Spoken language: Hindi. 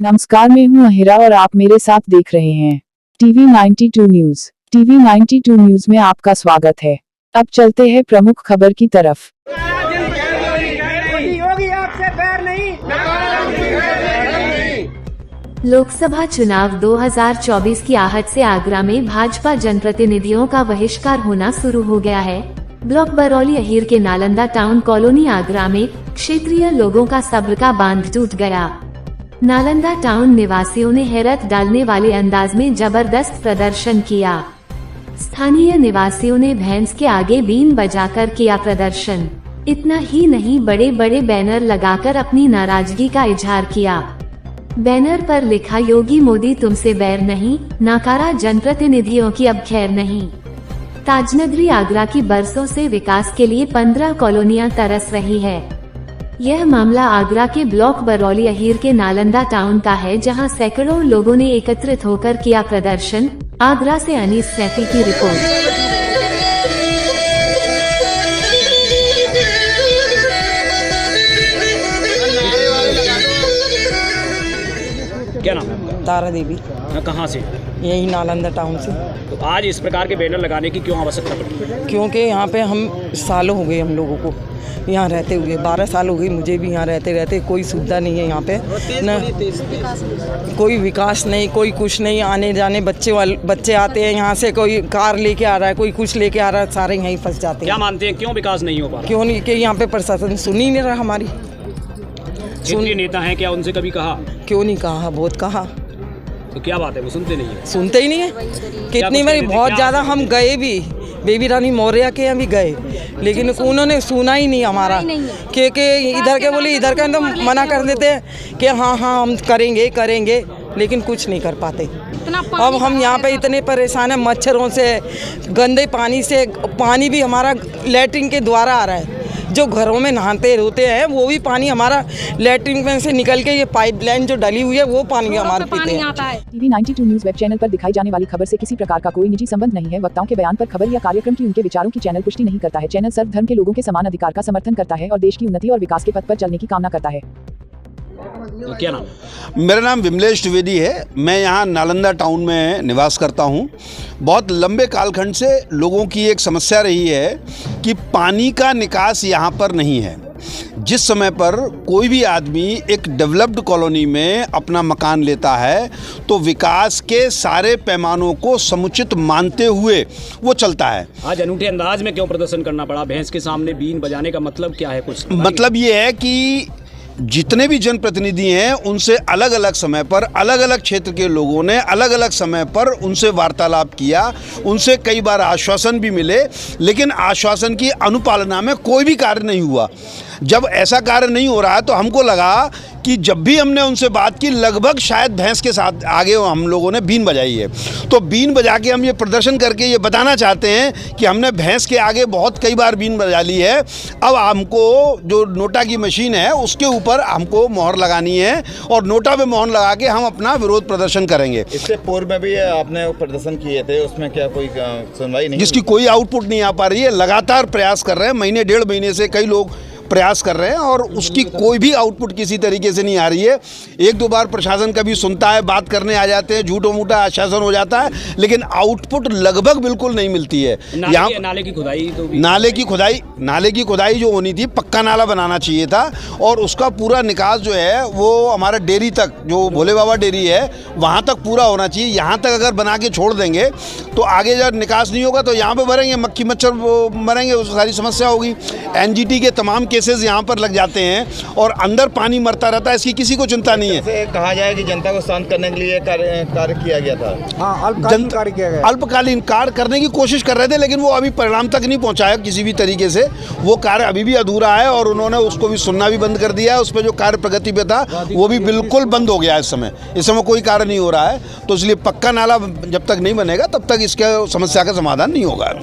नमस्कार, मैं हूं अहिरा और आप मेरे साथ देख रहे हैं टीवी 92 न्यूज। टीवी 92 न्यूज में आपका स्वागत है। अब चलते हैं प्रमुख खबर की तरफ। लोकसभा चुनाव 2024 की आहट से आगरा में भाजपा जनप्रतिनिधियों का बहिष्कार होना शुरू हो गया है। ब्लॉक बरौली अहीर के नालंदा टाउन कॉलोनी आगरा में क्षेत्रीय लोगों का सब्र का बांध टूट गया। नालंदा टाउन निवासियों ने हैरत डालने वाले अंदाज में जबरदस्त प्रदर्शन किया। स्थानीय निवासियों ने भैंस के आगे बीन बजाकर किया प्रदर्शन। इतना ही नहीं, बड़े बड़े बैनर लगाकर अपनी नाराजगी का इजहार किया। बैनर पर लिखा, योगी मोदी तुमसे बैर नहीं, नाकारा जनप्रतिनिधियों की अब खैर नहीं। ताजनगरी आगरा की बरसों से विकास के लिए 15 कॉलोनियां तरस रही है। यह मामला आगरा के ब्लॉक बरौली अहीर के नालंदा टाउन का है, जहां सैकड़ों लोगों ने एकत्रित होकर किया प्रदर्शन। आगरा से अनीस सैफी की रिपोर्ट। क्या नाम है आपका? तारा देवी। कहाँ से? यही नालंदा टाउन से। तो आज इस प्रकार के बैनर लगाने की क्यों आवश्यकता पड़ी? क्योंकि यहाँ पे हम सालों हो गए, हम लोगों को यहाँ रहते हुए 12 साल हो गए मुझे भी। यहाँ रहते रहते कोई सुविधा नहीं है यहाँ पे, न कोई विकास नहीं, कोई कुछ नहीं। आने जाने बच्चे आते हैं यहाँ से, कोई कार लेके आ रहा है, कोई कुछ लेके आ रहा है, सारे यहीं फंस जाते हैं। क्या मानते हैं क्यों विकास नहीं हो पा रहा? क्यों नहीं कि यहाँ पे प्रशासन सुन ही नहीं रहा हमारी। क्षेत्रीय नेता हैं, क्या उनसे कभी कहा? क्यों नहीं कहा, बहुत कहा। तो क्या बात है, वो सुनते नहीं है? सुनते ही नहीं है। कितनी बार बहुत ज़्यादा हम गए भी, बेबी रानी मौर्य के यहाँ भी गए, लेकिन उन्होंने सुना ही नहीं हमारा। क्योंकि इधर के बोले, इधर का तो मना कर देते हैं कि हाँ हम करेंगे, लेकिन कुछ नहीं कर पाते। अब हम यहाँ पे इतने परेशान हैं मच्छरों से, गंदे पानी से। पानी भी हमारा लैट्रिन के द्वारा आ रहा है। जो घरों में नहाते होते हैं वो भी पानी हमारा लैट्रिन में से निकल के ये पाइपलाइन जो डली हुई है वो पानी हमारे पीते हैं। टीवी 92 न्यूज वेब चैनल पर दिखाई जाने वाली खबर से किसी प्रकार का कोई निजी संबंध नहीं है। वक्ताओं के बयान पर खबर या कार्यक्रम की उनके विचारों की चैनल पुष्टि नहीं करता है। चैनल सर्व धर्म के लोगों के समान अधिकार का समर्थन करता है और देश की उन्नति और विकास के पथ पर चलने की कामना करता है। तो क्या नाम? मेरा नाम विमलेश द्विवेदी है। मैं यहाँ नालंदा टाउन में निवास करता हूँ। बहुत लंबे कालखंड से लोगों की एक समस्या रही है कि पानी का निकास यहाँ पर नहीं है। जिस समय पर कोई भी आदमी एक डेवलप्ड कॉलोनी में अपना मकान लेता है तो विकास के सारे पैमानों को समुचित मानते हुए वो चलता है। आज अनूठे अंदाज में क्यों प्रदर्शन करना पड़ा? भैंस के सामने बीन बजाने का मतलब क्या है? कुछ मतलब ये है कि जितने भी जनप्रतिनिधि हैं उनसे अलग अलग समय पर अलग अलग क्षेत्र के लोगों ने अलग अलग समय पर उनसे वार्तालाप किया। उनसे कई बार आश्वासन भी मिले, लेकिन आश्वासन की अनुपालना में कोई भी कार्य नहीं हुआ। जब ऐसा कार्य नहीं हो रहा है तो हमको लगा कि जब भी हमने उनसे बात की, लगभग शायद भैंस के साथ आगे हम लोगों ने बीन बजाई है। तो बीन बजा के हम ये प्रदर्शन करके ये बताना चाहते हैं कि हमने भैंस के आगे बहुत कई बार बीन बजा ली है। अब हमको जो नोटा की मशीन है उसके ऊपर हमको मोहर लगानी है और नोटा पे मोहर लगा के हम अपना विरोध प्रदर्शन करेंगे। इससे पूर्व में भी आपने प्रदर्शन किए थे, उसमें क्या कोई सुनवाई नहीं? जिसकी कोई आउटपुट नहीं आ पा रही है। लगातार प्रयास कर रहे हैं, महीने 1.5 महीने से कई लोग प्रयास कर रहे हैं और उसकी कोई भी आउटपुट किसी तरीके से नहीं आ रही है। 1-2 बार प्रशासन कभी सुनता है, बात करने आ जाते हैं, झूठो मूठा आश्वासन हो जाता है, लेकिन आउटपुट लगभग बिल्कुल नहीं मिलती है। यहाँ नाले की खुदाई तो नाले की खुदाई जो होनी थी, पक्का नाला बनाना चाहिए था और उसका पूरा निकास जो है वो हमारा डेयरी तक, जो भोले बाबा डेयरी है वहाँ तक पूरा होना चाहिए। यहाँ तक अगर बना के छोड़ देंगे तो आगे जब निकास नहीं होगा तो यहाँ पे भरेंगे, मक्खी मच्छर मरेंगे, उस सारी समस्या होगी। एनजीटी के तमाम केसेस यहाँ पर लग जाते हैं और अंदर पानी मरता रहता है, इसकी किसी को चिंता नहीं है। कहा जाए कि जनता को शांत करने के लिए कार्य किया गया था। हाँ, अल्पकालीन कार्य करने की कोशिश कर रहे थे, लेकिन वो अभी परिणाम तक नहीं पहुँचाया किसी भी तरीके से। वो कार्य अभी भी अधूरा है और उन्होंने उसको भी सुनना भी बंद कर दिया है। उस पर जो कार्य प्रगति पे था वो भी बिल्कुल बंद हो गया है। इस समय कोई कार्य नहीं हो रहा है, तो इसलिए पक्का नाला जब तक नहीं बनेगा तब तक इसके समस्या का समाधान नहीं होगा।